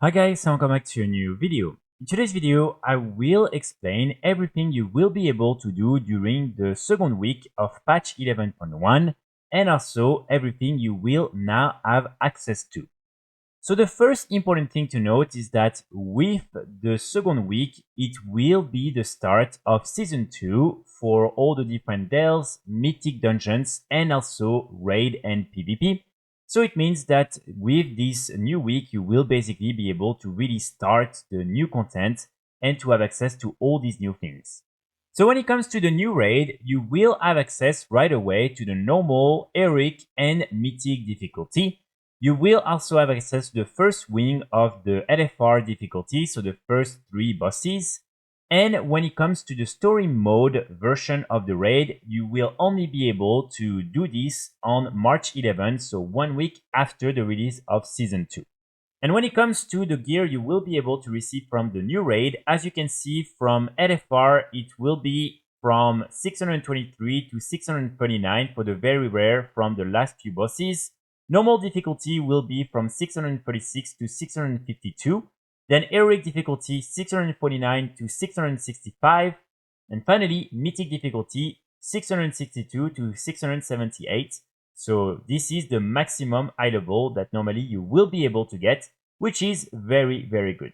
Hi guys, welcome back to a new video. In today's video, I will explain everything you will be able to do during the second week of patch 11.1 and also everything you will now have access to. So the first important thing to note is that with the second week, it will be the start of season 2 for all the different delves, mythic dungeons, and also raid and PvP. So it means that with this new week, you will basically be able to really start the new content and to have access to all these new things. So when it comes to the new raid, you will have access right away to the normal, heroic, and mythic difficulty. You will also have access to the first wing of the LFR difficulty, so the first 3 bosses. And when it comes to the story mode version of the raid, you will only be able to do this on March 11, so 1 week after the release of Season 2. And when it comes to the gear you will be able to receive from the new raid, as you can see from LFR, it will be from 623 to 639 for the very rare from the last few bosses. Normal difficulty will be from 636 to 652. Then heroic difficulty 649 to 665. And finally, mythic difficulty 662 to 678. So this is the maximum high level that normally you will be able to get, which is very, very good.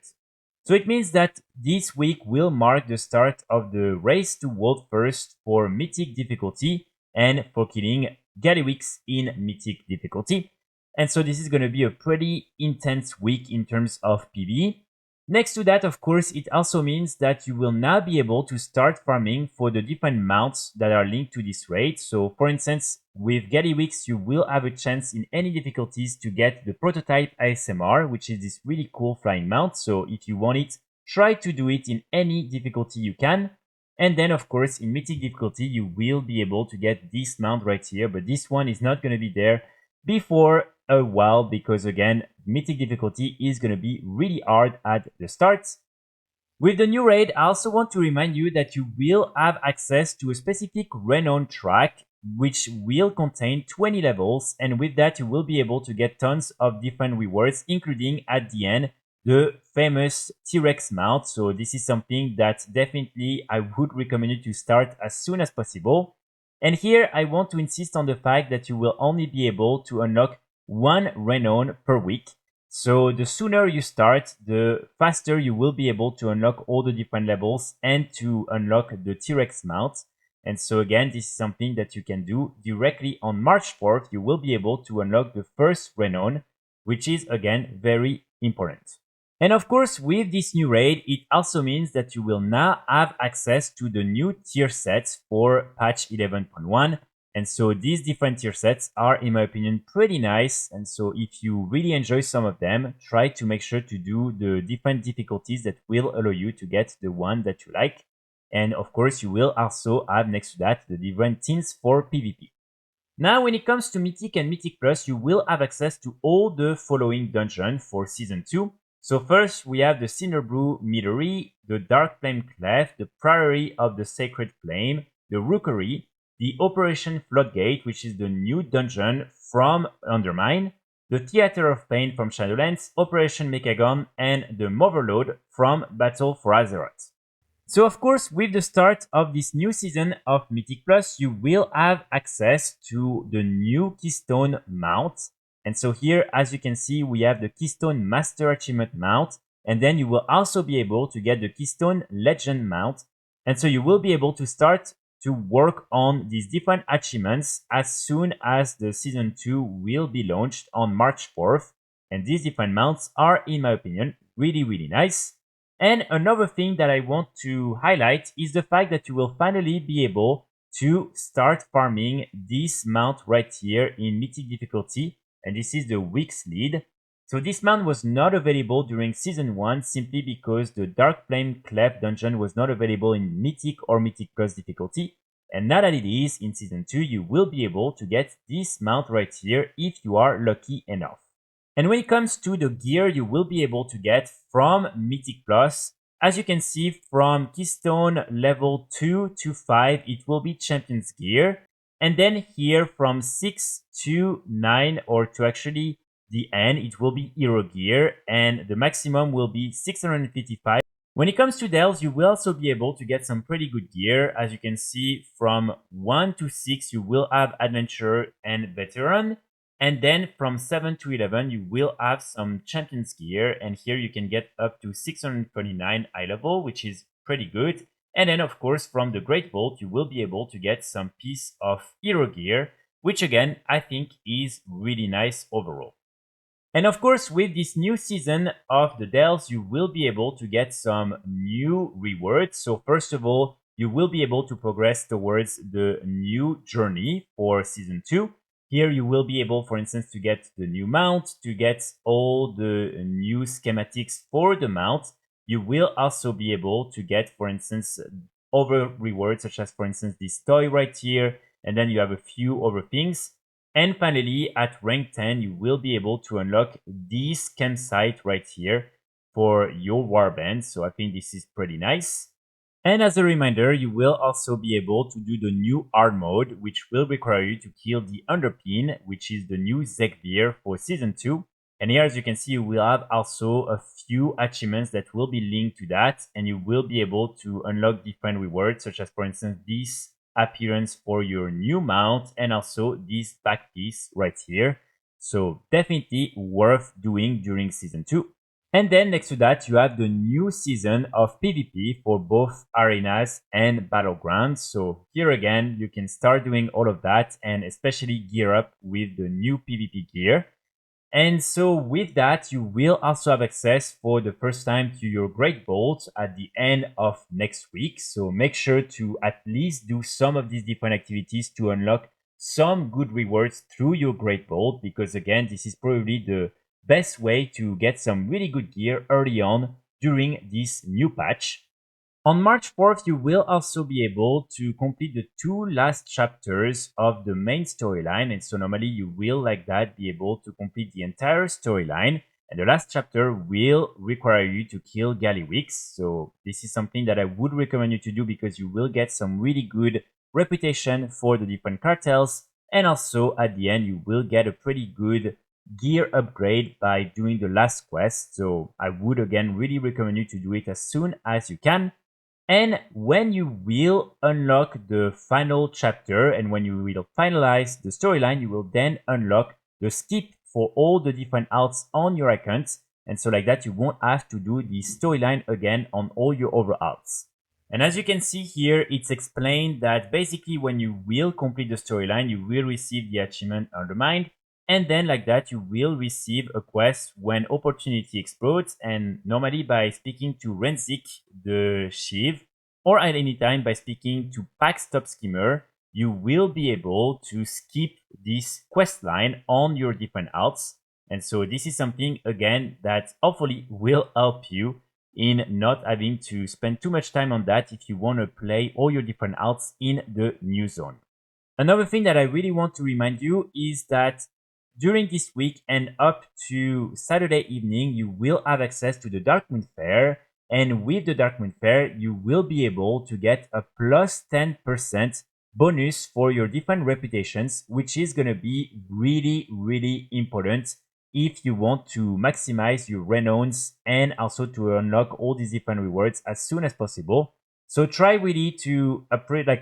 So it means that this week will mark the start of the race to world first for mythic difficulty and for killing Galliwix in mythic difficulty. And so this is going to be a pretty intense week in terms of PvE. Next to that, of course, it also means that you will now be able to start farming for the different mounts that are linked to this raid. So for instance, with Galliwix, you will have a chance in any difficulties to get the prototype ASMR, which is this really cool flying mount. So if you want it, try to do it in any difficulty you can. And then, of course, in mythic difficulty, you will be able to get this mount right here, but this one is not going to be there before a while because, again, mythic difficulty is going to be really hard at the start. With the new raid, I also want to remind you that you will have access to a specific renown track which will contain 20 levels, and with that you will be able to get tons of different rewards, including at the end the famous T-Rex mount. So this is something that definitely I would recommend you to start as soon as possible. And here I want to insist on the fact that you will only be able to unlock 1 renown per week. So the sooner you start, the faster you will be able to unlock all the different levels and to unlock the T-Rex mount. And so again, this is something that you can do directly on March 4th. You will be able to unlock the first renown, which is again very important. And of course, with this new raid, it also means that you will now have access to the new tier sets for patch 11.1. And so these different tier sets are, in my opinion, pretty nice. And so if you really enjoy some of them, try to make sure to do the different difficulties that will allow you to get the one that you like. And of course, you will also have next to that the different teams for PvP. Now, when it comes to Mythic and Mythic Plus, you will have access to all the following dungeons for Season 2. So first, we have the Cinderbrew Meadery, the Dark Flame Cleft, the Priory of the Sacred Flame, the Rookery, the Operation Floodgate, which is the new dungeon from Undermine, the Theater of Pain from Shadowlands, Operation Mechagon, and the Motherlode from Battle for Azeroth. So of course, with the start of this new season of Mythic Plus, you will have access to the new Keystone mount. And so here, as you can see, we have the Keystone Master Achievement mount. And then you will also be able to get the Keystone Legend mount. And so you will be able to start to work on these different achievements as soon as the Season 2 will be launched on March 4th. And these different mounts are, in my opinion, really, really nice. And another thing that I want to highlight is the fact that you will finally be able to start farming this mount right here in Mythic difficulty. And this is the Week's Lead. So this mount was not available during Season 1 simply because the Dark Flame Cleft dungeon was not available in Mythic or Mythic Plus difficulty. And now that it is in Season 2, you will be able to get this mount right here if you are lucky enough. And when it comes to the gear you will be able to get from Mythic Plus, as you can see from Keystone level 2 to 5, it will be Champion's Gear. And then here from 6 to 9, or to actually the end, it will be hero gear, and the maximum will be 655. When it comes to Delves, you will also be able to get some pretty good gear. As you can see, from 1 to 6, you will have Adventurer and Veteran. And then from 7 to 11, you will have some Champions gear. And here you can get up to 629 eye level, which is pretty good. And then, of course, from the GreatVault, you will be able to get some piece of hero gear, which again, I think is really nice overall. And of course, with this new season of the Delves, you will be able to get some new rewards. So first of all, you will be able to progress towards the new journey for season 2. Here you will be able, for instance, to get the new mount, to get all the new schematics for the mount. You will also be able to get, for instance, other rewards, such as, for instance, this toy right here. And then you have a few other things. And finally, at rank 10, you will be able to unlock this campsite right here for your warband. So I think this is pretty nice. And as a reminder, you will also be able to do the new hard mode, which will require you to kill the Underpin, which is the new Zekbeer for Season 2. And here, as you can see, you will have also a few achievements that will be linked to that, and you will be able to unlock different rewards, such as, for instance, this appearance for your new mount, and also this back piece right here. So definitely worth doing during Season 2. And then next to that, you have the new season of PvP for both arenas and battlegrounds. So here again, you can start doing all of that and especially gear up with the new PvP gear. And so with that, you will also have access for the first time to your GreatVault at the end of next week. So make sure to at least do some of these different activities to unlock some good rewards through your GreatVault, because again, this is probably the best way to get some really good gear early on during this new patch. On March 4th, you will also be able to complete the 2 last chapters of the main storyline. And so normally you will, like that, be able to complete the entire storyline. And the last chapter will require you to kill Gallywix. So this is something that I would recommend you to do, because you will get some really good reputation for the different cartels. And also at the end, you will get a pretty good gear upgrade by doing the last quest. So I would again really recommend you to do it as soon as you can. And when you will unlock the final chapter and when you will finalize the storyline, you will then unlock the skip for all the different alts on your account. And so like that, you won't have to do the storyline again on all your other alts. And as you can see here, it's explained that basically when you will complete the storyline, you will receive the achievement Undermine. And then like that, you will receive a quest when opportunity explodes. And normally by speaking to Renzik, the Shiv, or at any time by speaking to Pack Stop Skimmer, you will be able to skip this quest line on your different alts. And so this is something, again, that hopefully will help you in not having to spend too much time on that if you want to play all your different alts in the new zone. Another thing that I really want to remind you is that during this week and up to Saturday evening, you will have access to the Darkmoon Faire. And with the Darkmoon Faire, you will be able to get a plus 10% bonus for your different reputations, which is going to be really, really important if you want to maximize your renowns and also to unlock all these different rewards as soon as possible. So try really to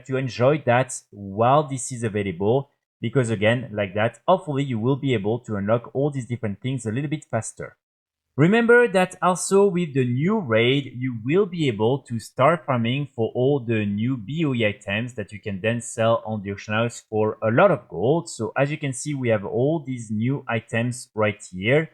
enjoy that while this is available, because again, like that, hopefully you will be able to unlock all these different things a little bit faster. Remember that also with the new raid, you will be able to start farming for all the new BOE items that you can then sell on the auction house for a lot of gold. So as you can see, we have all these new items right here.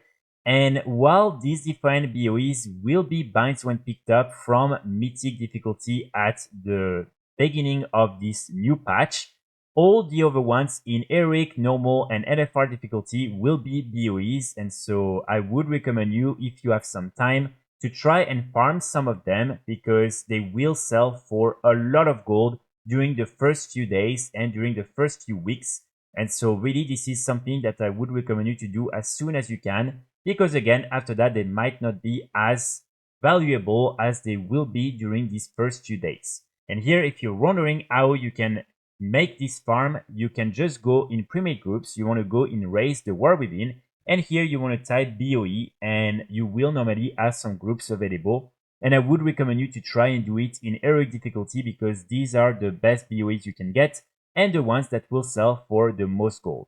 And while these different BOEs will be binds when picked up from Mythic difficulty at the beginning of this new patch, all the other ones in Heroic, Normal, and LFR difficulty will be BOEs, and so I would recommend you, if you have some time, to try and farm some of them, because they will sell for a lot of gold during the first few days and during the first few weeks. And so really this is something that I would recommend you to do as soon as you can, because again, after that they might not be as valuable as they will be during these first few days. And here, if you're wondering how you can make this farm, you can just go in premade groups. You want to go in Raise the War Within, And here you want to type BOE and you will normally have some groups available. And I would recommend you to try and do it in heroic difficulty because these are the best BOEs you can get and the ones that will sell for the most gold.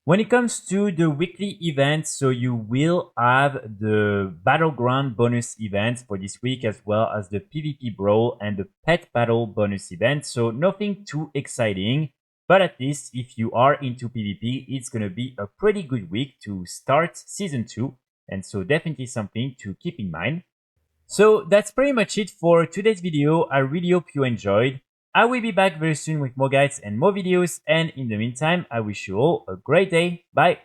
When it comes to the weekly events, so you will have the Battleground bonus events for this week, as well as the PvP Brawl and the Pet Battle bonus event. So nothing too exciting, but at least if you are into PvP, it's going to be a pretty good week to start Season 2. And so definitely something to keep in mind. So that's pretty much it for today's video. I really hope you enjoyed. I will be back very soon with more guides and more videos. And in the meantime, I wish you all a great day. Bye.